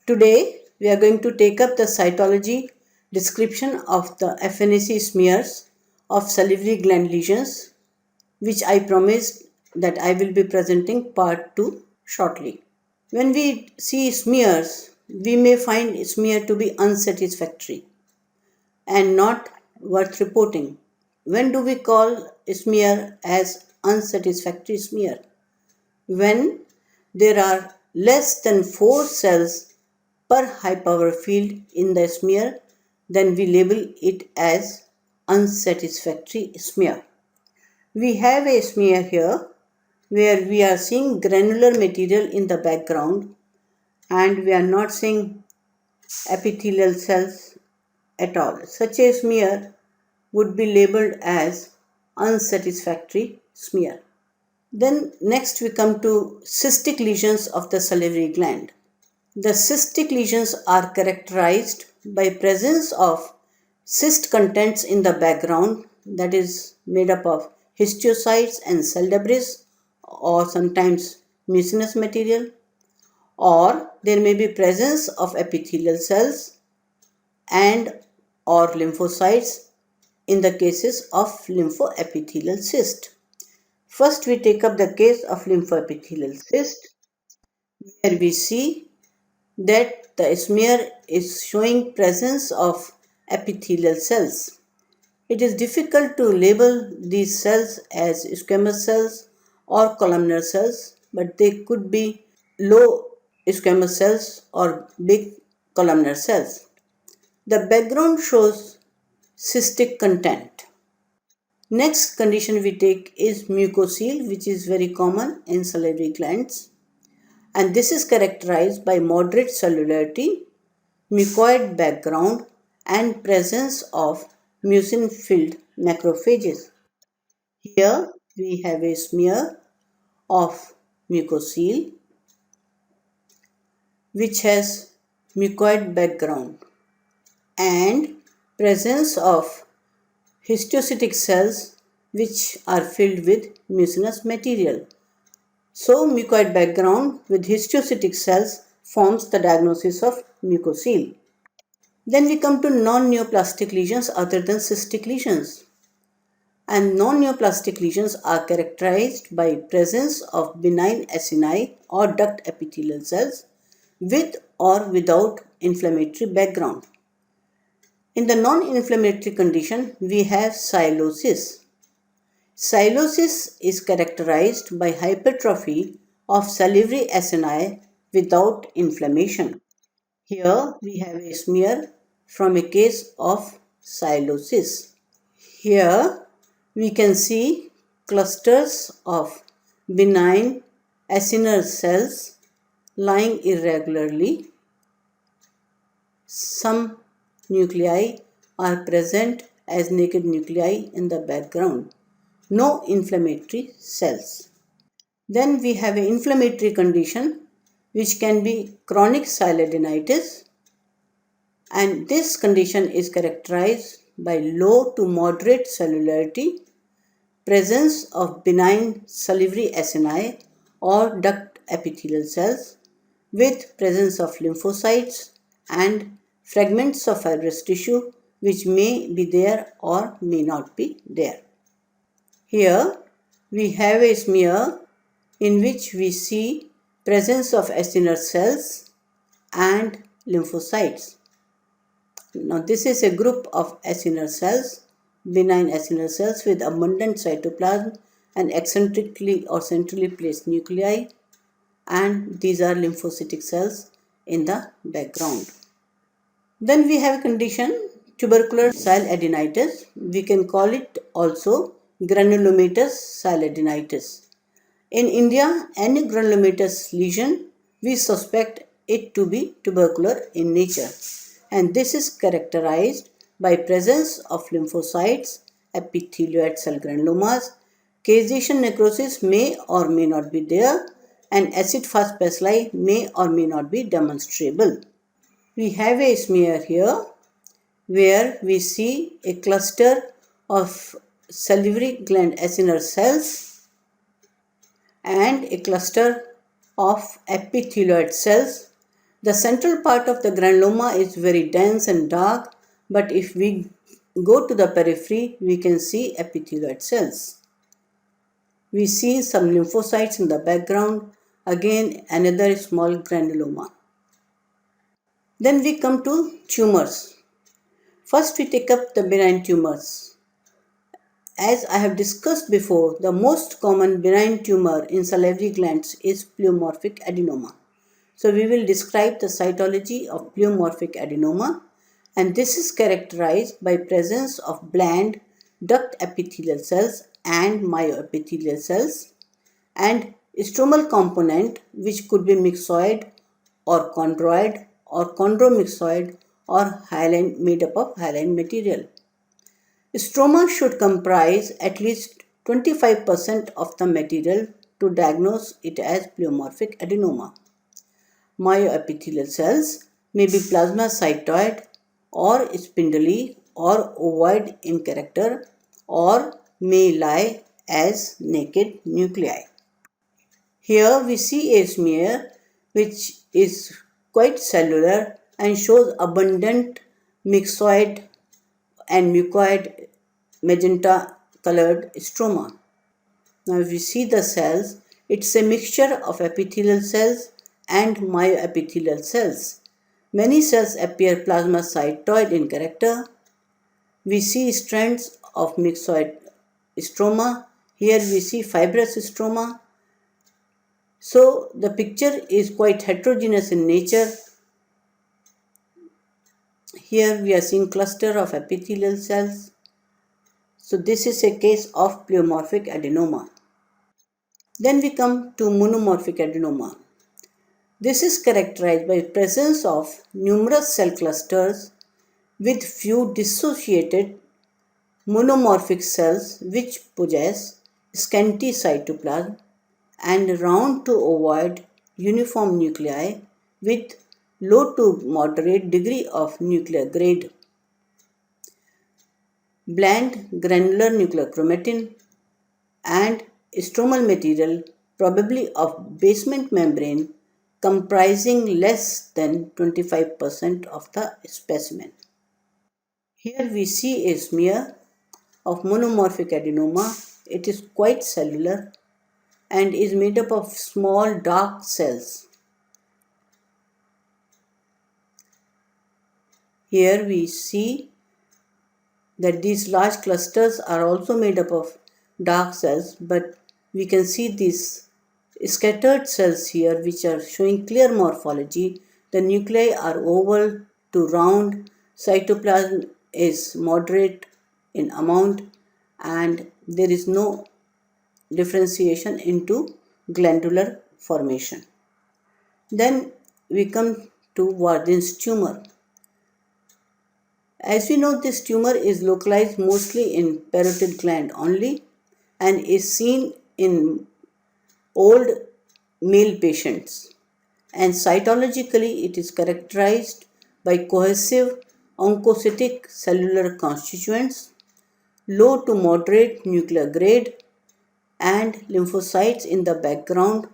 Today, we are going to take up the cytology description of the FNAC smears of salivary gland lesions, which I promised that I will be presenting part 2 shortly. When we see smears, we may find smear to be unsatisfactory and not worth reporting. When do we call a smear as unsatisfactory smear? When there are less than 4 cells per high power field in the smear, then we label it as unsatisfactory smear. We have a smear here where we are seeing granular material in the background and we are not seeing epithelial cells at all. Such a smear would be labeled as unsatisfactory smear. Then next we come to cystic lesions of the salivary gland. The cystic lesions are characterized by presence of cyst contents in the background, that is made up of histiocytes and cell debris or sometimes mucinous material, or there may be presence of epithelial cells and or lymphocytes in the cases of lymphoepithelial cyst. First we take up the case of lymphoepithelial cyst, where we see that the smear is showing presence of epithelial cells. It is difficult to label these cells as squamous cells or columnar cells, but they could be low squamous cells or big columnar cells. The background shows cystic content. Next condition we take is mucocele, which is very common in salivary glands, and this is characterized by moderate cellularity, mucoid background and presence of mucin-filled macrophages. Here we have a smear of mucocele which has mucoid background and presence of histiocytic cells which are filled with mucinous material. So, mucoid background with histiocytic cells forms the diagnosis of mucocele. Then we come to non-neoplastic lesions other than cystic lesions. And non-neoplastic lesions are characterized by presence of benign acini or duct epithelial cells with or without inflammatory background. In the non-inflammatory condition, we have psilosis. Psilosis is characterized by hypertrophy of salivary acini without inflammation. Here we have a smear from a case of psilosis. Here we can see clusters of benign acinar cells lying irregularly. Some nuclei are present as naked nuclei in the background. No inflammatory cells. Then we have an inflammatory condition which can be chronic sialadenitis, and this condition is characterized by low to moderate cellularity, presence of benign salivary acini or duct epithelial cells with presence of lymphocytes and fragments of fibrous tissue which may be there or may not be there. Here we have a smear in which we see presence of acinar cells and lymphocytes. Now this is a group of acinar cells, benign acinar cells with abundant cytoplasm and eccentrically or centrally placed nuclei, and these are lymphocytic cells in the background. Then we have a condition, tubercular sialadenitis. We can call it also granulomatous sialadenitis. In India, any granulomatous lesion, we suspect it to be tubercular in nature, and this is characterized by presence of lymphocytes, epithelioid cell granulomas, caseation necrosis may or may not be there, and acid-fast bacilli may or may not be demonstrable. We have a smear here where we see a cluster of salivary gland acinar cells and a cluster of epithelioid cells. The central part of the granuloma is very dense and dark, but if we go to the periphery, we can see epithelioid cells. We see some lymphocytes in the background, again another small granuloma. Then we come to tumors. First we take up the benign tumors. As I have discussed before, the most common benign tumor in salivary glands is pleomorphic adenoma. So we will describe the cytology of pleomorphic adenoma, and this is characterized by presence of bland duct epithelial cells and myoepithelial cells and stromal component which could be myxoid or chondroid or chondromyxoid or hyaline made up of hyaline material. Stroma should comprise at least 25% of the material to diagnose it as pleomorphic adenoma. Myoepithelial cells may be plasmacytoid or spindly or ovoid in character or may lie as naked nuclei. Here we see a smear which is quite cellular and shows abundant myxoid and mucoid magenta colored stroma. Now if we see the cells, it's a mixture of epithelial cells and myoepithelial cells. Many cells appear plasmacytoid in character. We see strands of myxoid stroma. Here we see fibrous stroma. So the picture is quite heterogeneous in nature. Here we are seeing cluster of epithelial cells. So this is a case of pleomorphic adenoma. Then we come to monomorphic adenoma. This is characterized by presence of numerous cell clusters with few dissociated monomorphic cells which possess scanty cytoplasm and round to ovoid uniform nuclei with low to moderate degree of nuclear grade. Bland granular nuclear chromatin and stromal material probably of basement membrane comprising less than 25% of the specimen. Here we see a smear of monomorphic adenoma. It is quite cellular and is made up of small dark cells. Here we see that these large clusters are also made up of dark cells, but we can see these scattered cells here which are showing clear morphology. The nuclei are oval to round, cytoplasm is moderate in amount, and there is no differentiation into glandular formation. Then we come to Warden's tumor. As we know, this tumor is localized mostly in parotid gland only and is seen in old male patients. And cytologically, it is characterized by cohesive oncocytic cellular constituents, low to moderate nuclear grade, and lymphocytes in the background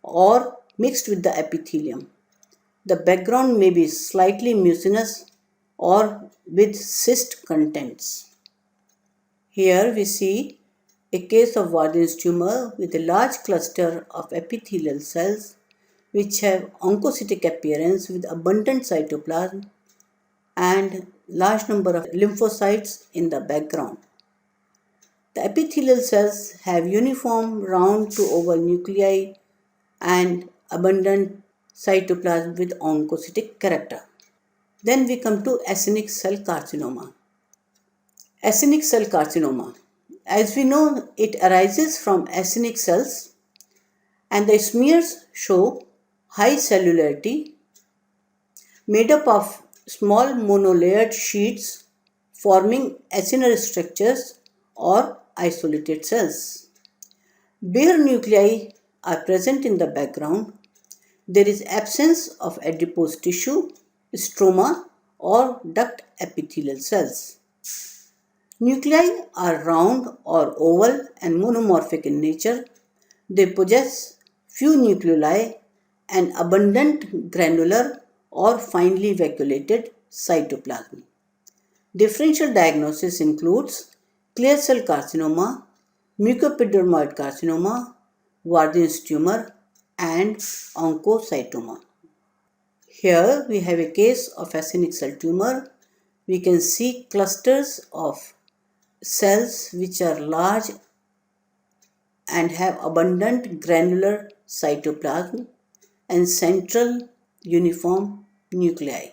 or mixed with the epithelium. The background may be slightly mucinous or with cyst contents. Here we see a case of Warden's tumor with a large cluster of epithelial cells which have oncocytic appearance with abundant cytoplasm and large number of lymphocytes in the background. The epithelial cells have uniform round to oval nuclei and abundant cytoplasm with oncocytic character. Then we come to acinic cell carcinoma. Acinic cell carcinoma. As we know, it arises from acinic cells and the smears show high cellularity made up of small monolayered sheets forming acinar structures or isolated cells. Bare nuclei are present in the background. There is absence of adipose tissue, stroma or duct epithelial cells. Nuclei are round or oval and monomorphic in nature. They possess few nucleoli an abundant granular or finely vacuolated cytoplasm. Differential diagnosis includes clear cell carcinoma, mucoepidermoid carcinoma, Warthin's tumor, and oncocytoma. Here we have a case of actinic cell tumor. We can see clusters of cells which are large and have abundant granular cytoplasm and central uniform nuclei.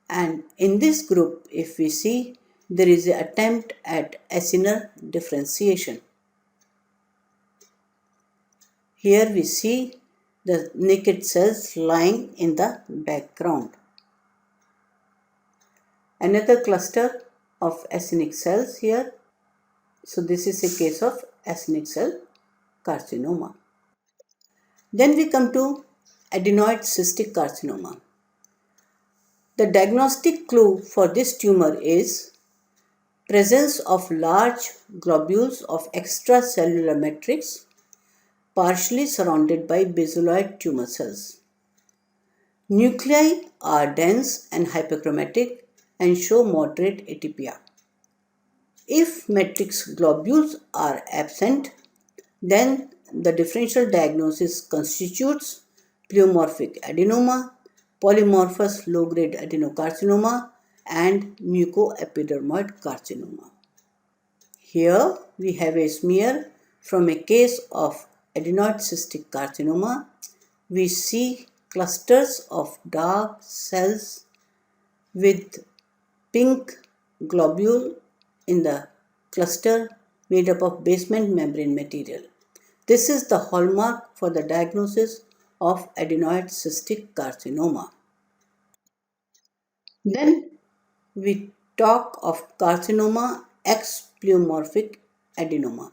And in this group, if we see, there is an attempt at acinar differentiation. Here we see the naked cells lying in the background. Another cluster of actinic cells here. So this is a case of actinic cell carcinoma. Then we come to adenoid cystic carcinoma. The diagnostic clue for this tumor is presence of large globules of extracellular matrix partially surrounded by basaloid tumor cells. Nuclei are dense and hyperchromatic and show moderate atypia. If matrix globules are absent, then the differential diagnosis constitutes pleomorphic adenoma, polymorphous low-grade adenocarcinoma, and mucoepidermoid carcinoma. Here we have a smear from a case of adenoid cystic carcinoma. We see clusters of dark cells with pink globule in the cluster made up of basement membrane material. This is the hallmark for the diagnosis of adenoid cystic carcinoma. Then we talk of carcinoma ex pleomorphic adenoma.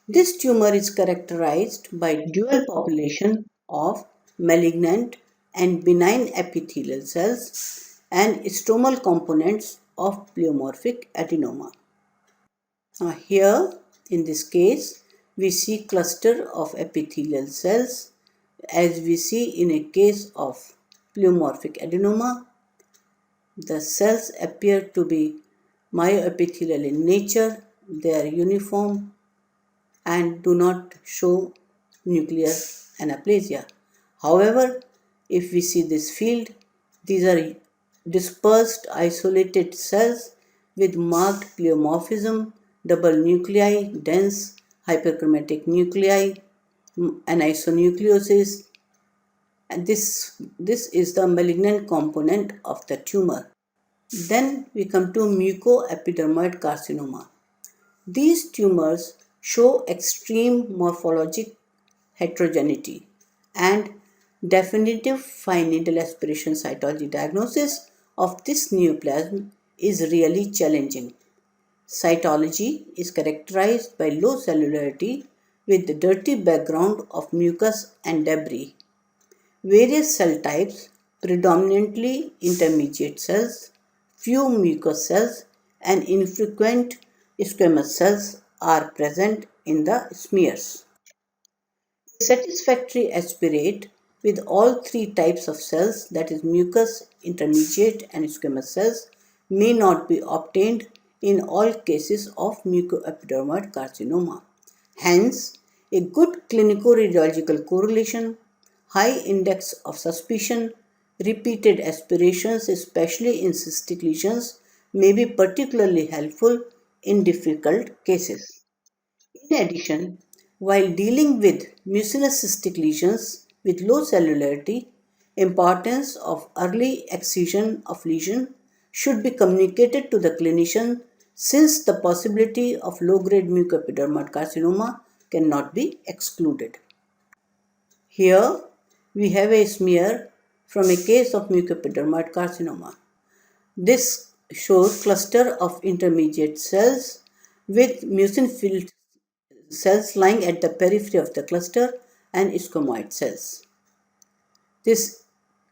This tumor is characterized by dual population of malignant and benign epithelial cells and stromal components of pleomorphic adenoma. Here in this case we see cluster of epithelial cells as we see in a case of pleomorphic adenoma. The cells appear to be myoepithelial in nature, they are uniform and do not show nuclear anaplasia. However, if we see this field, these are dispersed isolated cells with marked pleomorphism, double nuclei, dense hyperchromatic nuclei, anisonucleosis, and this is the malignant component of the tumor. Then we come to mucoepidermoid carcinoma. These tumors show extreme morphologic heterogeneity and definitive fine needle aspiration cytology diagnosis of this neoplasm is really challenging. Cytology is characterized by low cellularity with the dirty background of mucus and debris. Various cell types, predominantly intermediate cells, few mucous cells, and infrequent squamous cells are present in the smears. Satisfactory aspirate with all three types of cells, that is mucus, intermediate, and squamous cells, may not be obtained in all cases of mucoepidermoid carcinoma. Hence, a good clinico-radiological correlation, high index of suspicion, repeated aspirations, especially in cystic lesions, may be particularly helpful in difficult cases. In addition, while dealing with mucinous cystic lesions with low cellularity, importance of early excision of lesion should be communicated to the clinician since the possibility of low-grade mucoepidermoid carcinoma cannot be excluded. Here we have a smear from a case of mucoepidermoid carcinoma. This shows cluster of intermediate cells with mucin-filled cells lying at the periphery of the cluster and squamoid cells. This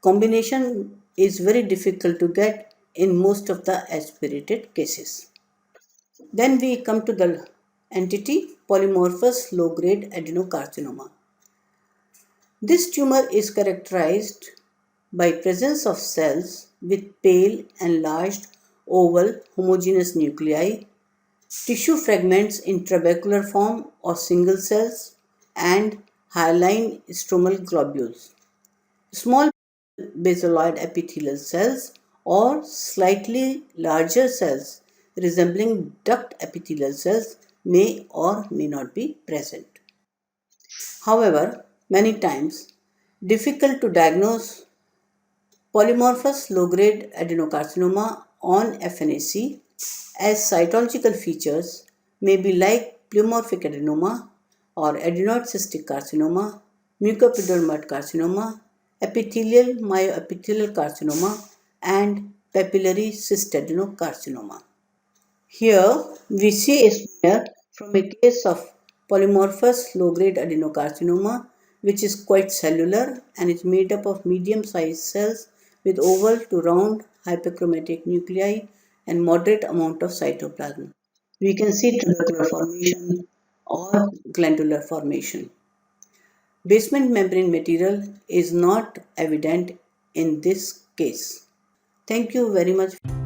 combination is very difficult to get in most of the aspirated cases. Then we come to the entity polymorphous low-grade adenocarcinoma. This tumor is characterized by presence of cells with pale enlarged oval homogeneous nuclei, tissue fragments in trabecular form or single cells, and hyaline stromal globules. Small basaloid epithelial cells or slightly larger cells resembling duct epithelial cells may or may not be present. However, many times difficult to diagnose polymorphous low-grade adenocarcinoma on FNAC as cytological features may be like pleomorphic adenoma or adenoid cystic carcinoma, mucoepidermoid carcinoma, epithelial myoepithelial carcinoma, and papillary cystadenocarcinoma. Here we see a smear from a case of polymorphous low-grade adenocarcinoma which is quite cellular and is made up of medium-sized cells with oval to round hyperchromatic nuclei and moderate amount of cytoplasm. We can see trabecular formation or glandular formation. Basement membrane material is not evident in this case. Thank you very much.